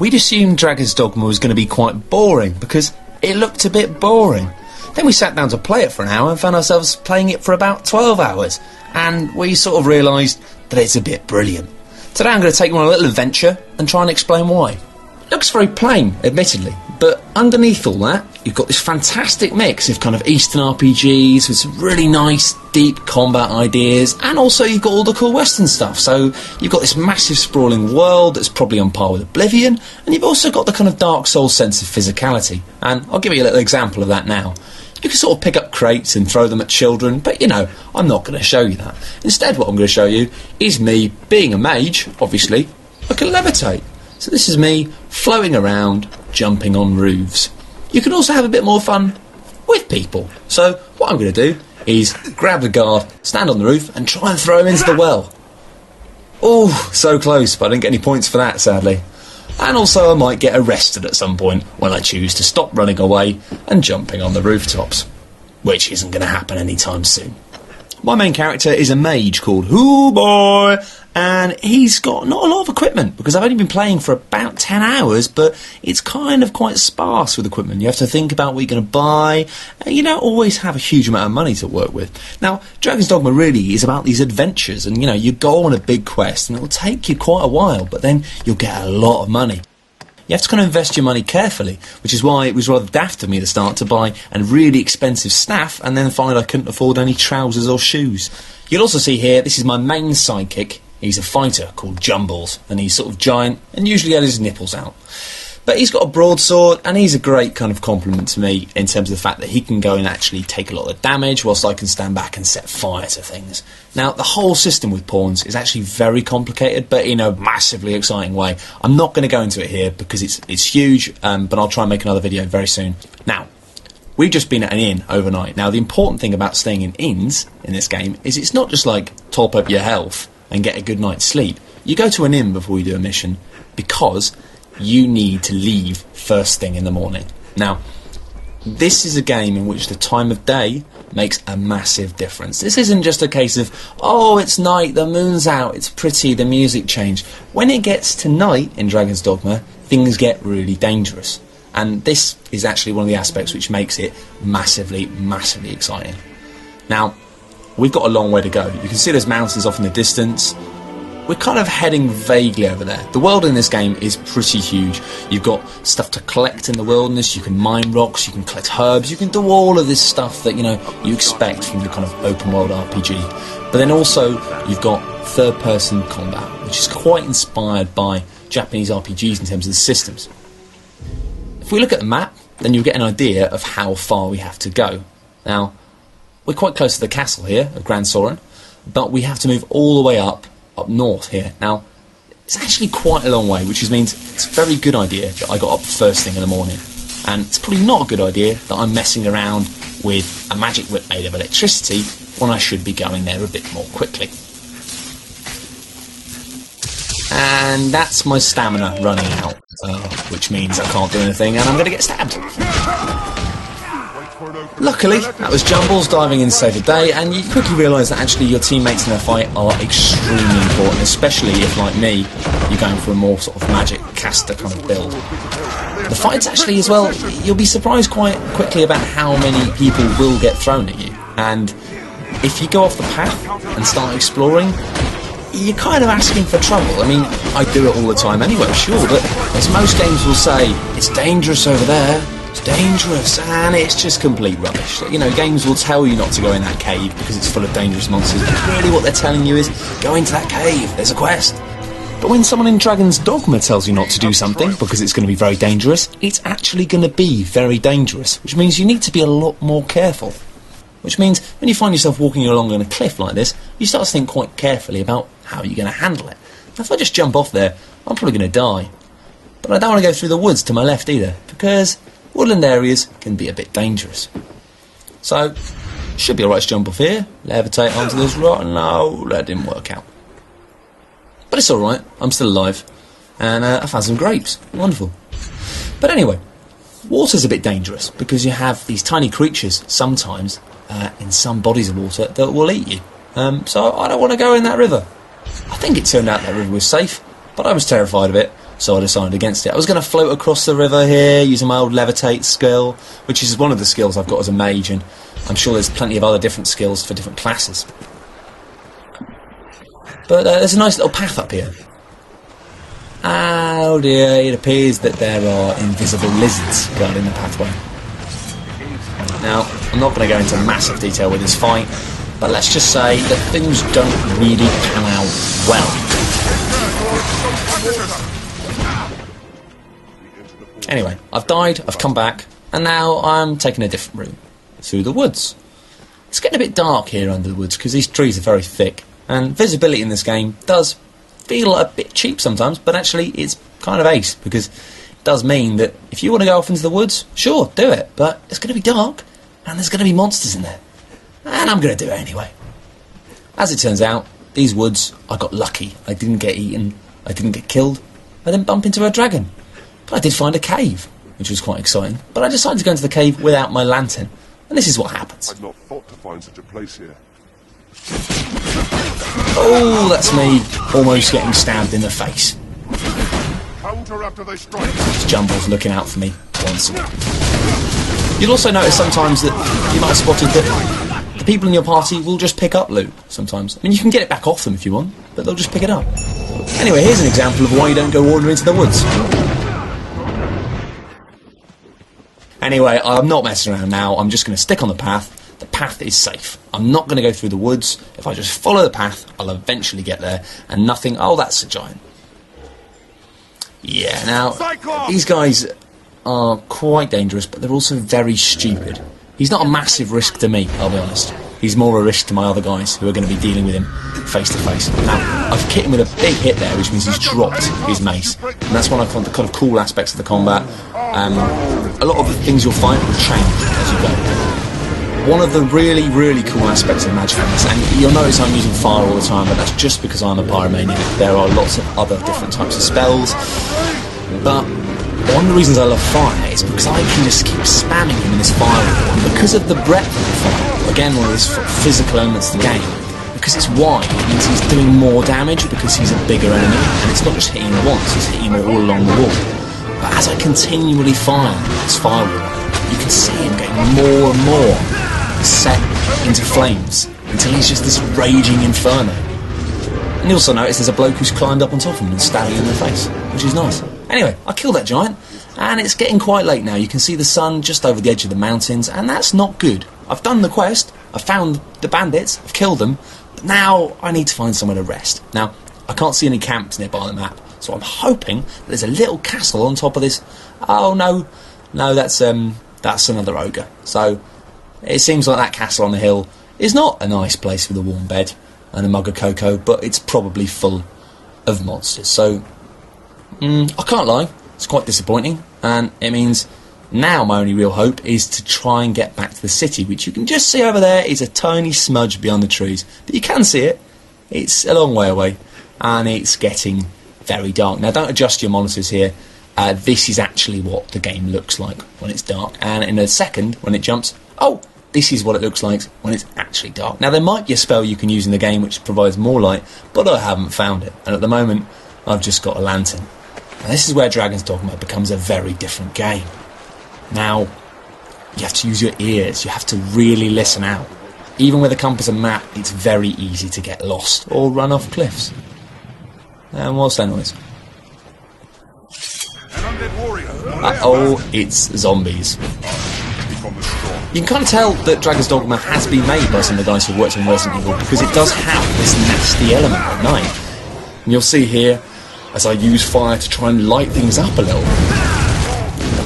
We'd assumed Dragon's Dogma was going to be quite boring because it looked a bit boring. Then we sat down to play it for an hour and found ourselves playing it for about 12 hours, and we sort of realised that it's a bit brilliant. Today I'm going to take you on a little adventure and try and explain why. It looks very plain, admittedly, but underneath all that, you've got this fantastic mix of kind of Eastern RPGs with some really nice, deep combat ideas, and also you've got all the cool Western stuff. So you've got this massive, sprawling world that's probably on par with Oblivion, and you've also got the kind of Dark Souls sense of physicality. And I'll give you a little example of that now. You can sort of pick up crates and throw them at children, but you know, I'm not going to show you that. Instead, what I'm going to show you is me being a mage, obviously. I can levitate. So this is me floating around, jumping on roofs. You can also have a bit more fun with people. So what I'm going to do is grab the guard, stand on the roof and try and throw him into the well. Oh, so close, but I didn't get any points for that, sadly. And also I might get arrested at some point when I choose to stop running away and jumping on the rooftops, which isn't going to happen anytime soon. My main character is a mage called Hoo Boy, and he's got not a lot of equipment because I've only been playing for about 10 hours, but it's kind of quite sparse with equipment. You have to think about what you're going to buy, and you don't always have a huge amount of money to work with. Now, Dragon's Dogma really is about these adventures, and you know, you go on a big quest and it'll take you quite a while, but then you'll get a lot of money. You have to kind of invest your money carefully, which is why it was rather daft of me to start to buy a really expensive staff and then find I couldn't afford any trousers or shoes. You'll also see here, this is my main sidekick. He's a fighter called Jumbles, and he's sort of giant and usually had his nipples out. But he's got a broadsword, and he's a great kind of compliment to me in terms of the fact that he can go and actually take a lot of damage whilst I can stand back and set fire to things. Now, the whole system with pawns is actually very complicated, but in a massively exciting way. I'm not going to go into it here because it's huge, but I'll try and make another video very soon. Now, we've just been at an inn overnight. Now, the important thing about staying in inns in this game is it's not just like top up your health and get a good night's sleep. You go to an inn before you do a mission because you need to leave first thing in the morning. Now, this is a game in which the time of day makes a massive difference. This isn't just a case of, oh, it's night, the moon's out, it's pretty, the music changed. When it gets to night in Dragon's Dogma, things get really dangerous. And this is actually one of the aspects which makes it massively, massively exciting. Now, we've got a long way to go. You can see those mountains off in the distance. We're kind of heading vaguely over there. The world in this game is pretty huge. You've got stuff to collect in the wilderness, you can mine rocks, you can collect herbs, you can do all of this stuff that, you know, you expect from your kind of open world RPG. But then also, you've got third-person combat, which is quite inspired by Japanese RPGs in terms of the systems. If we look at the map, then you'll get an idea of how far we have to go. Now, we're quite close to the castle here of Grand Soren, but we have to move all the way up north here. Now, it's actually quite a long way, which means it's a very good idea that I got up first thing in the morning. And it's probably not a good idea that I'm messing around with a magic whip made of electricity when I should be going there a bit more quickly. And that's my stamina running out, which means I can't do anything and I'm going to get stabbed. Luckily, that was Jumbles diving in to save the day, and you quickly realise that actually your teammates in a fight are extremely important, especially if, like me, you're going for a more sort of magic caster kind of build. The fights actually as well, you'll be surprised quite quickly about how many people will get thrown at you, and if you go off the path and start exploring, you're kind of asking for trouble. I mean, I do it all the time anyway, sure, but as most games will say, it's dangerous over there, it's dangerous, and it's just complete rubbish. You know, games will tell you not to go in that cave because it's full of dangerous monsters, but really what they're telling you is, go into that cave, there's a quest. But when someone in Dragon's Dogma tells you not to do something because it's going to be very dangerous, it's actually going to be very dangerous, which means you need to be a lot more careful. Which means when you find yourself walking along on a cliff like this, you start to think quite carefully about how you're going to handle it. Now, if I just jump off there, I'm probably going to die. But I don't want to go through the woods to my left either, because woodland areas can be a bit dangerous. So, should be alright to jump off here, levitate onto this rock. No, that didn't work out. But it's alright, I'm still alive, and I found some grapes. Wonderful. But anyway, water's a bit dangerous, because you have these tiny creatures, sometimes, in some bodies of water, that will eat you. So I don't want to go in that river. I think it turned out that river was safe, but I was terrified of it, so I decided against it. I was going to float across the river here using my old levitate skill, which is one of the skills I've got as a mage, and I'm sure there's plenty of other different skills for different classes. But there's a nice little path up here. Oh dear, it appears that there are invisible lizards guarding the pathway. Now, I'm not going to go into massive detail with this fight, but let's just say that things don't really pan out well. Anyway, I've died, I've come back, and now I'm taking a different route, through the woods. It's getting a bit dark here under the woods because these trees are very thick, and visibility in this game does feel a bit cheap sometimes, but actually it's kind of ace, because it does mean that if you want to go off into the woods, sure, do it, but it's going to be dark, and there's going to be monsters in there, and I'm going to do it anyway. As it turns out, these woods, I got lucky. I didn't get eaten, I didn't get killed, I didn't bump into a dragon. But I did find a cave, which was quite exciting. But I decided to go into the cave without my lantern. And this is what happens. I'd not thought to find such a place here. Oh, that's me almost getting stabbed in the face. Counter after they strike. Jumble's looking out for me once again. You'll also notice sometimes that you might have spotted that the people in your party will just pick up loot sometimes. I mean, you can get it back off them if you want, but they'll just pick it up. Anyway, here's an example of why you don't go wandering into the woods. Anyway, I'm not messing around now, I'm just going to stick on the path. The path is safe. I'm not going to go through the woods. If I just follow the path, I'll eventually get there, and nothing... Oh, that's a giant. Yeah, now, these guys are quite dangerous, but they're also very stupid. He's not a massive risk to me, I'll be honest. He's more a risk to my other guys, who are going to be dealing with him face to face. Now, I've hit him with a big hit there, which means he's dropped his mace. And that's one of the kind of cool aspects of the combat. A lot of the things you'll find will change as you go. One of the really, really cool aspects of magic in this, and you'll notice I'm using fire all the time, but that's just because I'm a pyromaniac. There are lots of other different types of spells, but one of the reasons I love fire is because I can just keep spamming him in this fire, and because of the breadth of the fire, again one of those physical elements of the game, because it's wide, it means he's doing more damage because he's a bigger enemy, and it's not just hitting him once, it's hitting him all along the wall. But as I continually fire this firewall, you can see him getting more and more set into flames until he's just this raging inferno. And you also notice there's a bloke who's climbed up on top of him and stabbing him in the face, which is nice. Anyway, I killed that giant, and it's getting quite late now. You can see the sun just over the edge of the mountains, and that's not good. I've done the quest, I've found the bandits, I've killed them, but now I need to find somewhere to rest. Now, I can't see any camps nearby the map, so I'm hoping that there's a little castle on top of this. Oh no, that's another ogre. So it seems like that castle on the hill is not a nice place with a warm bed and a mug of cocoa, but it's probably full of monsters. So I can't lie, it's quite disappointing, and it means now my only real hope is to try and get back to the city, which you can just see over there is a tiny smudge beyond the trees, but you can see it. It's a long way away, and it's getting very dark. Now, don't adjust your monitors here. This is actually what the game looks like when it's dark, and in a second, when it jumps, oh, this is what it looks like when it's actually dark. Now, there might be a spell you can use in the game which provides more light, but I haven't found it, and at the moment, I've just got a lantern. Now, this is where Dragon's Dogma becomes a very different game. Now, you have to use your ears, you have to really listen out. Even with a compass and map, it's very easy to get lost or run off cliffs. And what's that noise? Oh, it's zombies. You can kind of tell that Dragon's Dogma has been made by some of the guys who worked on Resident Evil, because it does have this nasty element at night. And you'll see here, as I use fire to try and light things up a little,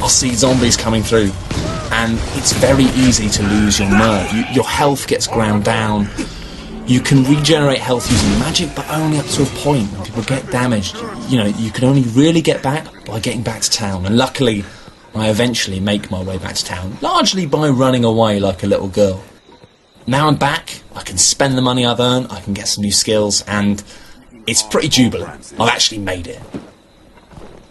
I'll see zombies coming through, and it's very easy to lose your nerve. Your health gets ground down. You can regenerate health using magic, but only up to a point. When people get damaged, you know, you can only really get back by getting back to town. And luckily, I eventually make my way back to town, largely by running away like a little girl. Now I'm back, I can spend the money I've earned, I can get some new skills, and it's pretty jubilant. I've actually made it.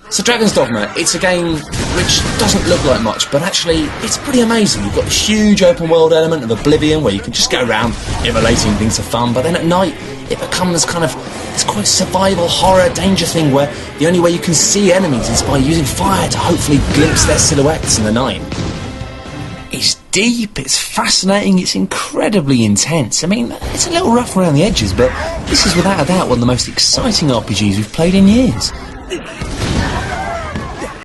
So Dragon's Dogma, it's a game which doesn't look like much, but actually it's pretty amazing. You've got this huge open world element of Oblivion where you can just go around immolating things for fun, but then at night it becomes kind of, it's quite a survival horror danger thing where the only way you can see enemies is by using fire to hopefully glimpse their silhouettes in the night. It's deep, it's fascinating, it's incredibly intense. I mean, it's a little rough around the edges, but this is without a doubt one of the most exciting RPGs we've played in years.